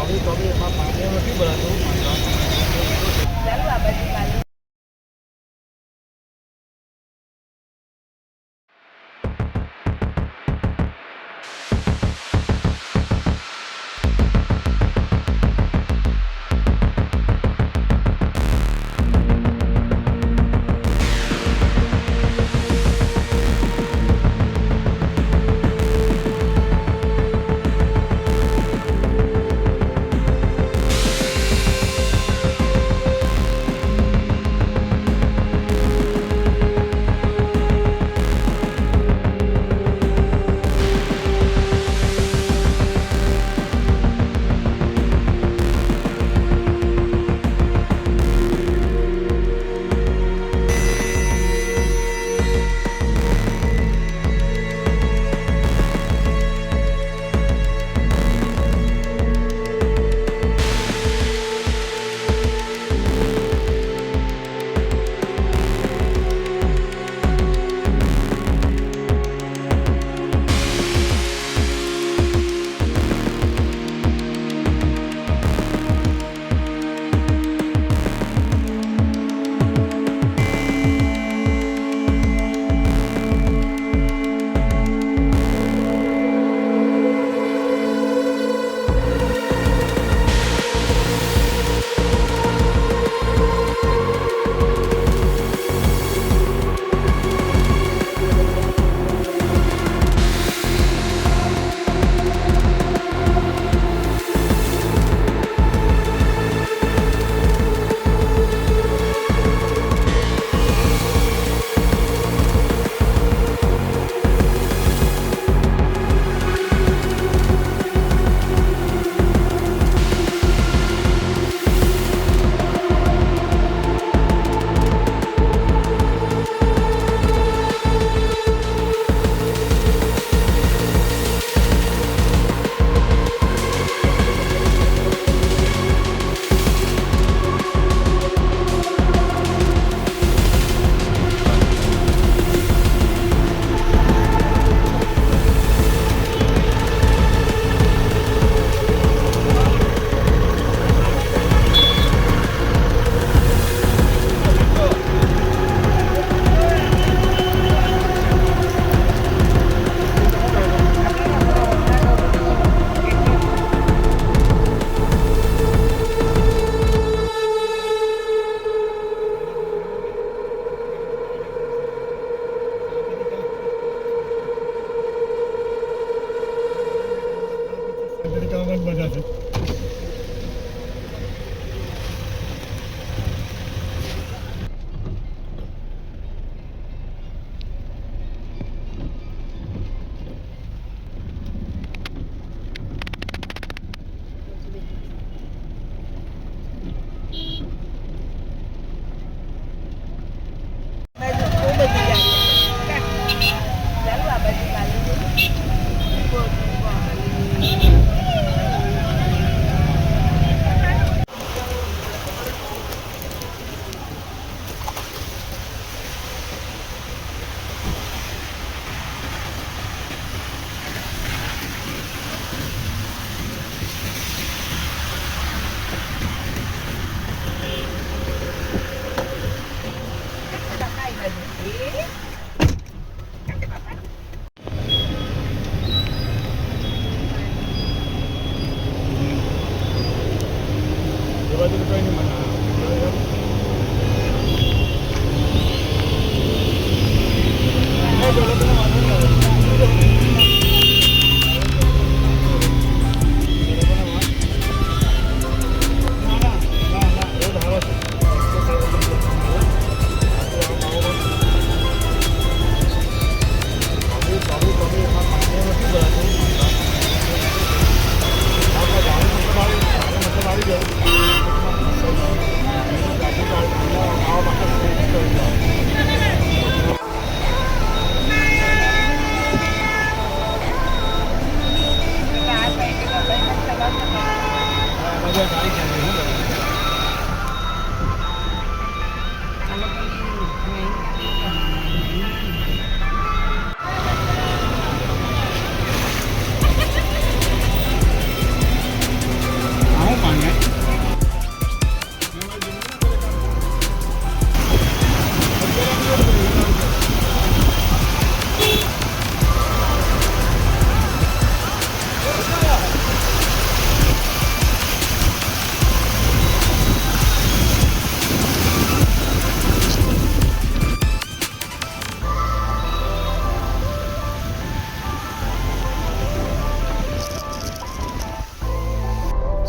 તો એમાં પાણી નથી ભરાતું. ચાલો આ બાજુ ચાલો. બધા છે.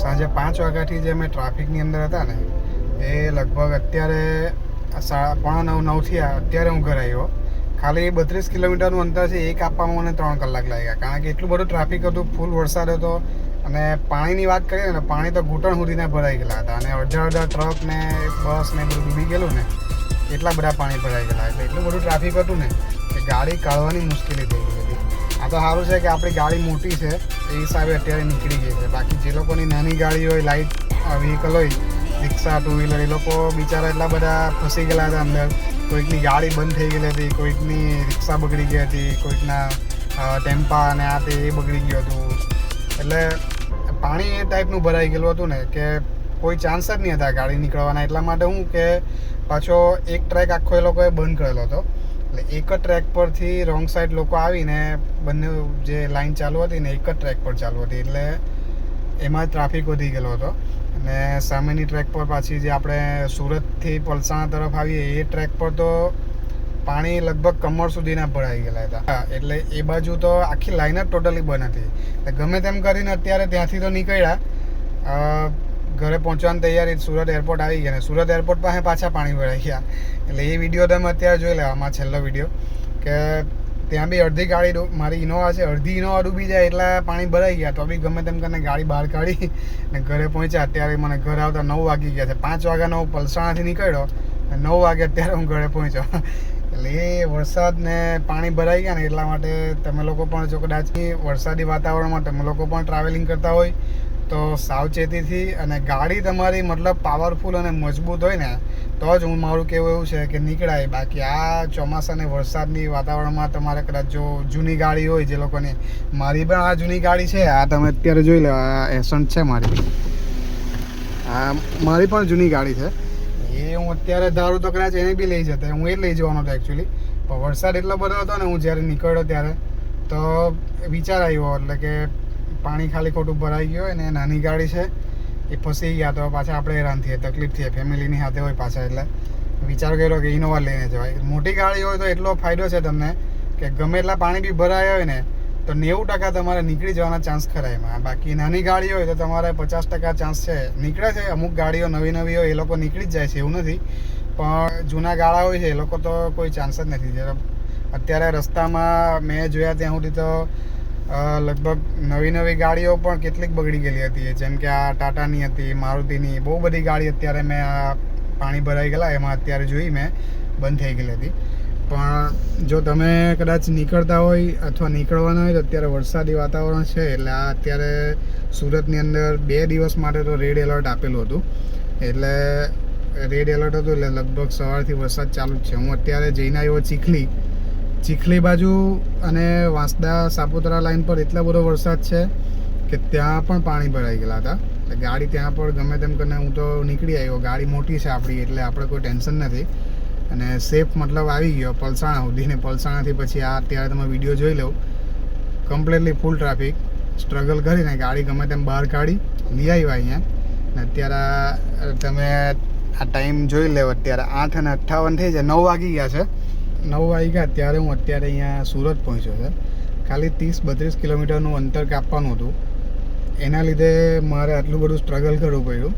સાંજે 5 વાગ્યાથી જે અમે ટ્રાફિકની અંદર હતા ને એ લગભગ અત્યારે 8:45-9 થયા. અત્યારે હું ઘરે આવ્યો. ખાલી 32 કિલોમીટરનું અંતર છે, એ કાપવામાં મને 3 કલાક લાગ્યા, કારણ કે એટલું બધું ટ્રાફિક હતું, ફૂલ વરસાદ હતો. અને પાણીની વાત કરીએ ને, પાણી તો ઘૂંટણ સુધીને ભરાઈ ગયેલા હતા, અને અડધા ટ્રક ને બસ ને બધું ડૂબી ગયેલું ને, એટલા બધા પાણી ભરાઈ ગયેલા. એટલે એટલું બધું ટ્રાફિક હતું ને કે ગાડી કાઢવાની મુશ્કેલી થઈ ગઈ હતી. આ તો સારું છે કે આપણી ગાડી મોટી છે, એ હિસાબે અત્યારે નીકળી ગઈ છે. બાકી જે લોકોની નાની ગાડી હોય, લાઇટ વ્હીકલ હોય, રિક્ષા, ટુ વ્હીલર, એ લોકો બિચારા એટલા બધા ફસી ગયેલા હતા અંદર. કોઈકની ગાડી બંધ થઈ ગયેલી હતી, કોઈકની રિક્ષા બગડી ગઈ હતી, કોઈકના ટેમ્પા અને આ તે એ બગડી ગયું હતું. એટલે પાણી એ ટાઈપનું ભરાઈ ગયેલું હતું ને કે કોઈ ચાન્સ જ નહીં હતા ગાડી નીકળવાના. એટલા માટે હું કે પાછો એક ટ્રેક આખો એ લોકોએ બંધ કરેલો હતો. એટલે એક જ ટ્રેક પરથી રોંગ સાઈડ લોકો આવીને બંને જે લાઈન ચાલુ હતી ને એક જ ટ્રેક પર ચાલુ હતી, એટલે એમાં ટ્રાફિક વધી ગયેલો હતો. અને સામેની ટ્રેક પર પાછી જે આપણે સુરતથી પલસાણા તરફ આવીએ એ ટ્રેક પર તો પાણી લગભગ કમર સુધીના ભરાઈ ગયેલા હતા. એટલે એ બાજુ તો આખી લાઈન જ ટોટલી બંધ હતી. એટલે ગમે તેમ કરીને અત્યારે ત્યાંથી તો નીકળ્યા, ઘરે પહોંચવાની તૈયારી, સુરત એરપોર્ટ આવી ગયા. ને સુરત એરપોર્ટ પાસે પાછા પાણી ભરાઈ ગયા. એટલે એ વિડીયો તમે અત્યારે જોઈ લેવા, આમાં છેલ્લો વિડીયો, કે ત્યાં બી અડધી ગાડી, મારી ઇનોવા છે, અડધી ઇનોવા ડૂબી જાય એટલા પાણી ભરાઈ ગયા. તો બી ગમે તેમ કરીને ગાડી બહાર કાઢી ને ઘરે પહોંચ્યા. અત્યારે મને ઘરે આવતા 9 વાગી ગયા છે. 5 વાગ્યાનો હું પલસાણાથી નીકળ્યો, 9 વાગે અત્યારે હું ઘરે પહોંચ્યો. એટલે એ વરસાદ ને પાણી ભરાઈ ગયા ને એટલા માટે તમે લોકો પણ જો કદાચ વરસાદી વાતાવરણમાં તમે લોકો પણ ટ્રાવેલિંગ કરતા હોય તો સાવચેતીથી, અને ગાડી તમારી મતલબ પાવરફુલ અને મજબૂત હોય ને તો જ હું મારું કહેવું એવું છે કે નીકળાય. બાકી આ ચોમાસા અને વરસાદની વાતાવરણમાં તમારે કદાચ જો જૂની ગાડી હોય, જે લોકોની, મારી પણ આ જૂની ગાડી છે, આ તમે અત્યારે જોઈ લો, આ એસન્ટ છે મારી, આ મારી પણ જૂની ગાડી છે. એ હું અત્યારે ધારું તો કદાચ એને બી લઈ જતા, હું એ જ લઈ જવાનો હતો એકચ્યુઅલી. પણ વરસાદ એટલો બધો હતો ને, હું જ્યારે નીકળ્યો ત્યારે તો વિચાર આવ્યો, એટલે કે પાણી ખાલી ખોટું ભરાઈ ગયું હોય ને નાની ગાડી છે, એ ફસી ગયા તો પાછા આપણે હેરાન થઈએ, તકલીફ થઈએ, ફેમિલીની સાથે હોય પાછા. એટલે વિચાર કર્યો કે ઇનોવા લઈને જવાય. મોટી ગાડી હોય તો એટલો ફાયદો છે તમને કે ગમે એટલા પાણી બી ભરાયા હોય ને તો 90% તમારે નીકળી જવાના ચાન્સ ખરા એમાં. બાકી નાની ગાડી હોય તો તમારે 50% ચાન્સ છે. નીકળે છે અમુક ગાડીઓ નવી હોય એ લોકો નીકળી જ જાય છે, એવું નથી. પણ જૂના ગાળા હોય છે એ લોકો તો કોઈ ચાન્સ જ નથી. અત્યારે રસ્તામાં મેં જોયા ત્યાં સુધી તો લગભગ નવી ગાડીઓ પણ કેટલીક બગડી ગયેલી હતી. જેમ કે આ ટાટાની હતી, મારુતિની, બહુ બધી ગાડી અત્યારે મેં આ પાણી ભરાઈ ગયેલા એમાં અત્યારે જોઈ મેં બંધ થઈ ગયેલી હતી. પણ જો તમે કદાચ નીકળતા હોય અથવા નીકળવાના હોય તો અત્યારે વરસાદી વાતાવરણ છે, એટલે આ અત્યારે સુરતની અંદર 2 દિવસ માટે તો રેડ એલર્ટ આપેલું હતું. એટલે રેડ એલર્ટ હતું એટલે લગભગ સવારથી વરસાદ ચાલુ જ છે. હું અત્યારે જઈને આવ્યો ચીખલી બાજુ, અને વાંસદા સાપુતારા લાઈન પર એટલો બધો વરસાદ છે કે ત્યાં પણ પાણી ભરાઈ ગયેલા હતા. એટલે ગાડી ત્યાં પણ ગમે તેમ કરીને હું તો નીકળી આવ્યો. ગાડી મોટી છે આપણી, એટલે આપણે કોઈ ટેન્શન નથી. અને સેફ મતલબ આવી ગયો પલસાણા સુધી. ને પલસાણાથી પછી આ અત્યારે તમે વિડીયો જોઈ લો, કમ્પ્લીટલી ફૂલ ટ્રાફિક, સ્ટ્રગલ કરીને ગાડી ગમે તેમ બહાર કાઢી લઈ આવ્યા અહીંયા. ને અત્યારે તમે આ ટાઈમ જોઈ લો, અત્યારે 8:58 થઈ જાય, 9 વાગી ગયા છે. 9 વાગી ગયા અત્યારે હું અત્યારે અહીંયા સુરત પહોંચ્યો છે. ખાલી 30-32 કિલોમીટરનું અંતર કાપવાનું હતું, એના લીધે મારે આટલું બધું સ્ટ્રગલ કરવું પડ્યું.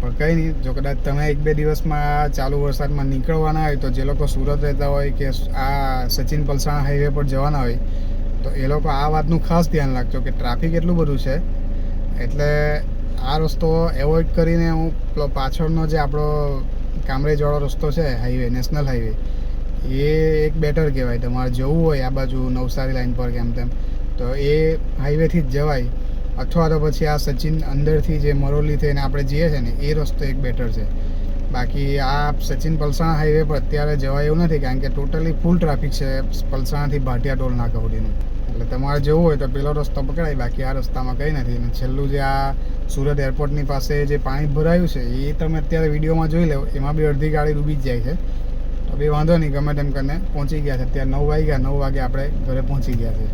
પણ કંઈ નહીં, જો કદાચ તમે 1-2 દિવસમાં ચાલુ વરસાદમાં નીકળવાના હોય તો જે લોકો સુરત રહેતા હોય કે આ સચિન પલસાણા હાઈવે પર જવાના હોય તો એ લોકો આ વાતનું ખાસ ધ્યાન રાખજો કે ટ્રાફિક એટલું બધું છે. એટલે આ રસ્તો એવોઇડ કરીને હું પાછળનો જે આપણો કામરેજવાળો રસ્તો છે, હાઈવે, નેશનલ હાઈવે, એ એક બેટર કહેવાય. તમારે જવું હોય આ બાજુ નવસારી લાઈન પર કેમ તેમ તો એ હાઈવેથી જ જવાય. અથવા તો પછી આ સચિન અંદરથી જે મરોલી થઈને આપણે જઈએ છીએ ને એ રસ્તો એક બેટર છે. બાકી આ સચિન પલસાણા હાઈવે પર અત્યારે જવાય એવું નથી, કારણ કે ટોટલી ફૂલ ટ્રાફિક છે પલસાણાથી ભાટિયા ટોલ નાકા સુધીનું. એટલે તમારે જવું હોય તો પેલો રસ્તો પકડાય, બાકી આ રસ્તામાં કંઈ નથી. અને છેલ્લું જે આ સુરત એરપોર્ટની પાસે જે પાણી ભરાયું છે એ તમે અત્યારે વિડીયોમાં જોઈ લો, એમાં બી અડધી ગાડી ડૂબી જ જાય છે. તો બી વાંધો નહીં, ગમે તેમ કરીને પહોંચી ગયા છે. અત્યારે 9 વાગ્યા, 9 વાગે આપણે ઘરે પહોંચી ગયા છે.